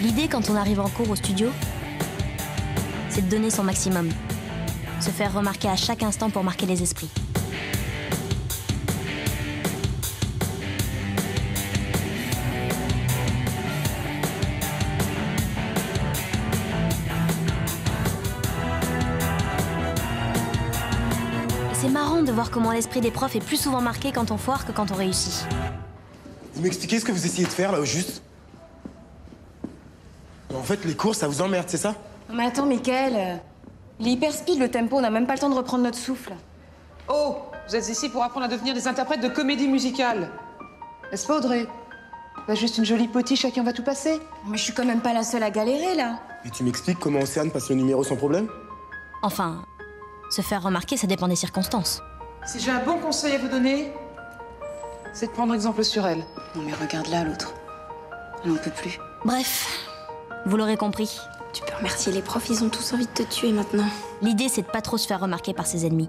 L'idée, quand on arrive en cours au studio, c'est de donner son maximum. Se faire remarquer à chaque instant pour marquer les esprits. C'est marrant de voir comment l'esprit des profs est plus souvent marqué quand on foire que quand on réussit. Vous m'expliquez ce que vous essayez de faire, là, au juste? En fait, les cours, ça vous emmerde, c'est ça? Non mais attends, Mickaël, il est hyper speed le tempo, on n'a même pas le temps de reprendre notre souffle. Oh, vous êtes ici pour apprendre à devenir des interprètes de comédie musicale. N'est-ce pas, Audrey? Bah, juste une jolie potiche à qui on va tout passer. Mais je suis quand même pas la seule à galérer, là. Et tu m'expliques comment Océane passe le numéro sans problème? Enfin, se faire remarquer, ça dépend des circonstances. Si j'ai un bon conseil à vous donner, c'est de prendre exemple sur elle. Non mais regarde là, l'autre. Elle n'en peut plus. Bref, vous l'aurez compris. Tu peux remercier les profs, ils ont tous envie de te tuer maintenant. L'idée, c'est de pas trop se faire remarquer par ses ennemis.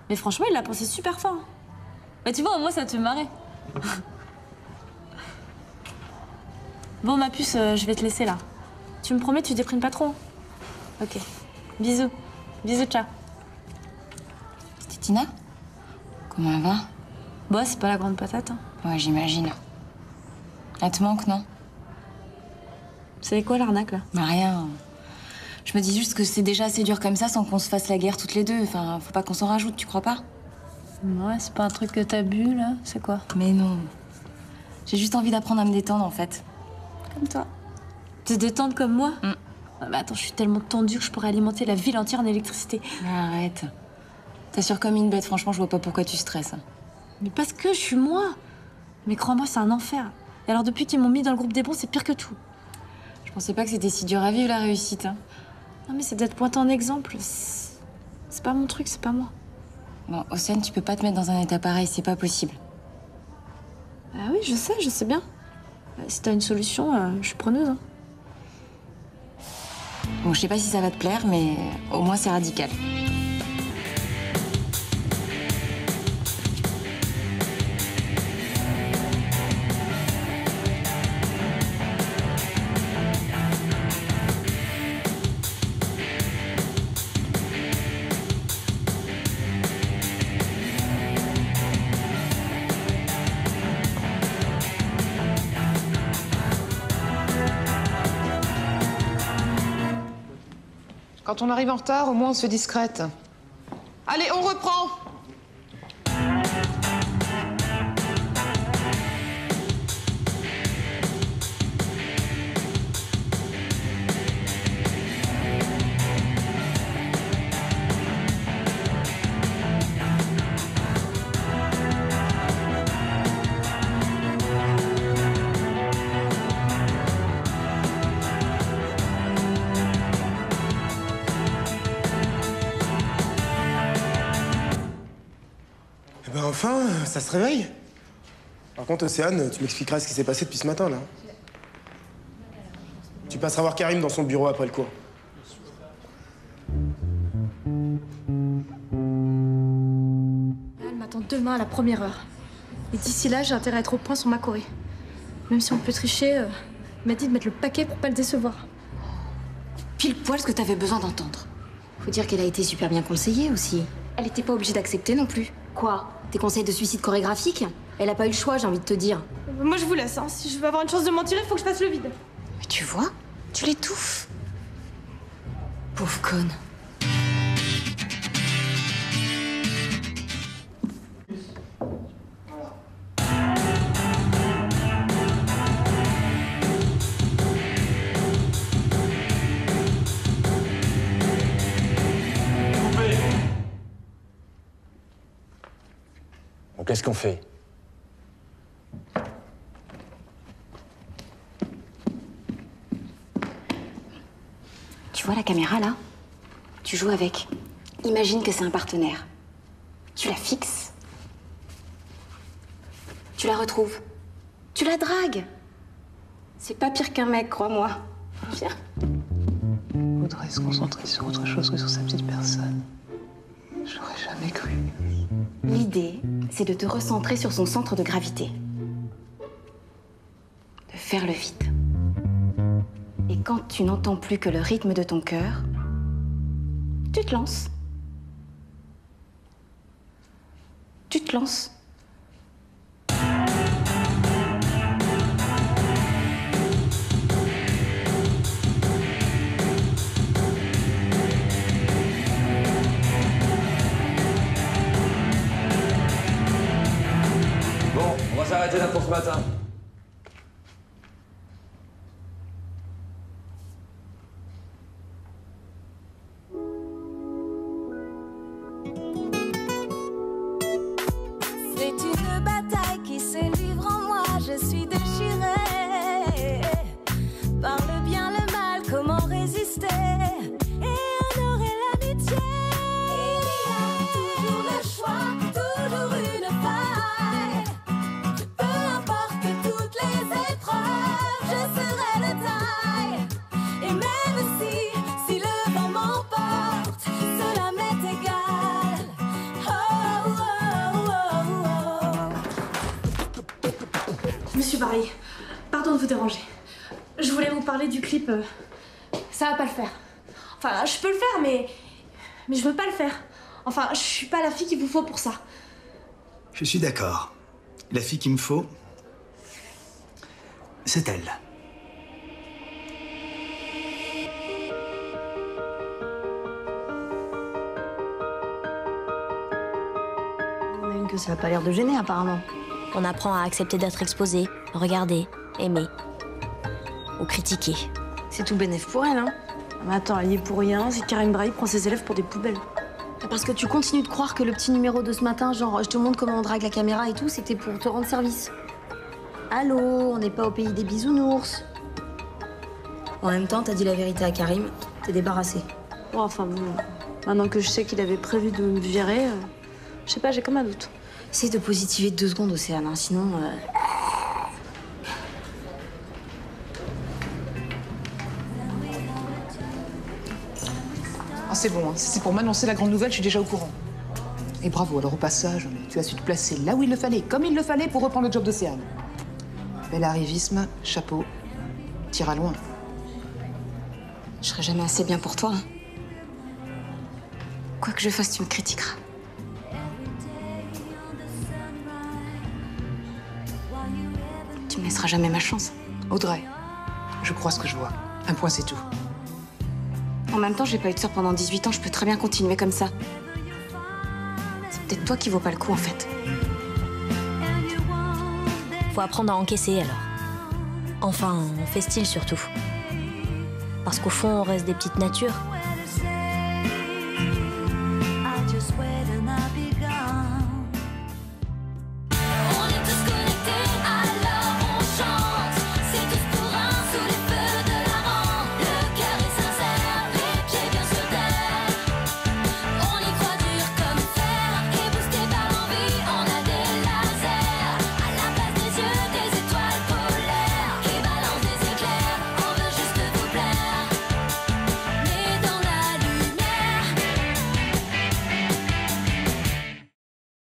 Mais franchement, il l'a pensé super fort. Bah tu vois, au moins ça te fait marrer. Bon, ma puce, je vais te laisser là. Tu me promets, tu déprimes pas trop? Ok. Bisous. Bisous, ciao. C'était Tina? Comment elle va? Bah, c'est pas la grande patate. Hein. Ouais, j'imagine. Elle te manque, non? C'est quoi l'arnaque, là? Bah rien. Je me dis juste que c'est déjà assez dur comme ça sans qu'on se fasse la guerre toutes les deux. Enfin, faut pas qu'on s'en rajoute, tu crois pas? Ouais, c'est pas un truc que t'as bu, là? C'est quoi? Mais non. J'ai juste envie d'apprendre à me détendre, en fait. Comme toi. Te détendre comme moi? Ah bah attends, je suis tellement tendue que je pourrais alimenter la ville entière en électricité. Arrête. T'assures comme une bête, franchement, je vois pas pourquoi tu stresses. Mais parce que je suis moi. Mais crois-moi, c'est un enfer. Et alors, depuis qu'ils m'ont mis dans le groupe des bons, c'est pire que tout. Je pensais pas que c'était si dur à vivre, la réussite. Hein. Non, mais c'est d'être pointé en exemple. C'est pas mon truc, c'est pas moi. Bon, Océane, tu peux pas te mettre dans un état pareil, c'est pas possible. Ah oui, je sais bien. Si t'as une solution, je suis preneuse. Hein. Bon, je sais pas si ça va te plaire, mais au moins c'est radical. Quand on arrive en retard, au moins on se fait discrète. Allez, on reprend! Ben enfin, ça se réveille. Par contre, Océane, tu m'expliqueras ce qui s'est passé depuis ce matin, là. Tu passeras voir Karim dans son bureau après le cours. Elle m'attend demain à la première heure. Et d'ici là, j'ai intérêt à être au point sur ma choré. Même si on peut tricher, elle m'a dit de mettre le paquet pour pas le décevoir. Pile poil ce que t'avais besoin d'entendre. Faut dire qu'elle a été super bien conseillée aussi. Elle était pas obligée d'accepter non plus. Quoi? Tes conseils de suicide chorégraphique? Elle a pas eu le choix, j'ai envie de te dire. Moi, je vous laisse. Hein. Si je veux avoir une chance de m'en tirer, il faut que je fasse le vide. Mais tu vois? Tu l'étouffes. Pauvre conne. Bon, qu'est-ce qu'on fait? vois la caméra là? Tu joues avec. Imagine que c'est un partenaire. Tu la fixes. Tu la retrouves. Tu la dragues. C'est pas pire qu'un mec, crois-moi. Viens. Faudrait se concentrer sur autre chose que sur sa petite personne. J'aurais jamais cru. L'idée, c'est de te recentrer sur son centre de gravité. De faire le vide. Et quand tu n'entends plus que le rythme de ton cœur, tu te lances. Tu te lances. Bon, on va s'arrêter là pour ce matin. C'est une bataille qui se livre en moi, je suis déchirée. Par le bien, le mal, comment résister et honorer l'amitié? Il y a toujours le choix, toujours une faille. Peu importe toutes les épreuves, je serai de taille. Et même si le vent m'emporte, cela m'est égal. Oh, oh, oh, oh. Je me suis barrée. Pardon de vous déranger. Je voulais vous parler du clip. Ça va pas le faire. Enfin, je peux le faire, mais je veux pas le faire. Enfin, je suis pas la fille qu'il vous faut pour ça. Je suis d'accord. La fille qu'il me faut, c'est elle. Même que ça a pas l'air de gêner, apparemment. On apprend à accepter d'être exposé, regarder, aimer. Ou critiquer. C'est tout bénef pour elle, hein? Mais attends, elle y est pour rien. Si Karine Brahi prend ses élèves pour des poubelles. Parce que tu continues de croire que le petit numéro de ce matin, genre je te montre comment on drague la caméra et tout, c'était pour te rendre service. Allô, on n'est pas au pays des bisounours. En même temps, t'as dit la vérité à Karim, t'es débarrassé. Bon, enfin bon, maintenant que je sais qu'il avait prévu de me virer, je sais pas, j'ai comme un doute. Essaye de positiver 2 secondes, Océane, hein, sinon... Ah, c'est bon, hein. Si c'est pour m'annoncer la grande nouvelle, je suis déjà au courant. Et bravo, alors au passage, tu as su te placer là où il le fallait, comme il le fallait pour reprendre le job d'Océane. Bel arrivisme, chapeau, t'iras loin. Je serai jamais assez bien pour toi. Hein. Quoi que je fasse, tu me critiqueras. Tu me laisseras jamais ma chance. Audrey, je crois ce que je vois. Un point, c'est tout. En même temps, j'ai pas eu de sœur pendant 18 ans, je peux très bien continuer comme ça. C'est peut-être toi qui vaut pas le coup, en fait. Faut apprendre à encaisser alors. Enfin, on fait style surtout. Parce qu'au fond, on reste des petites natures.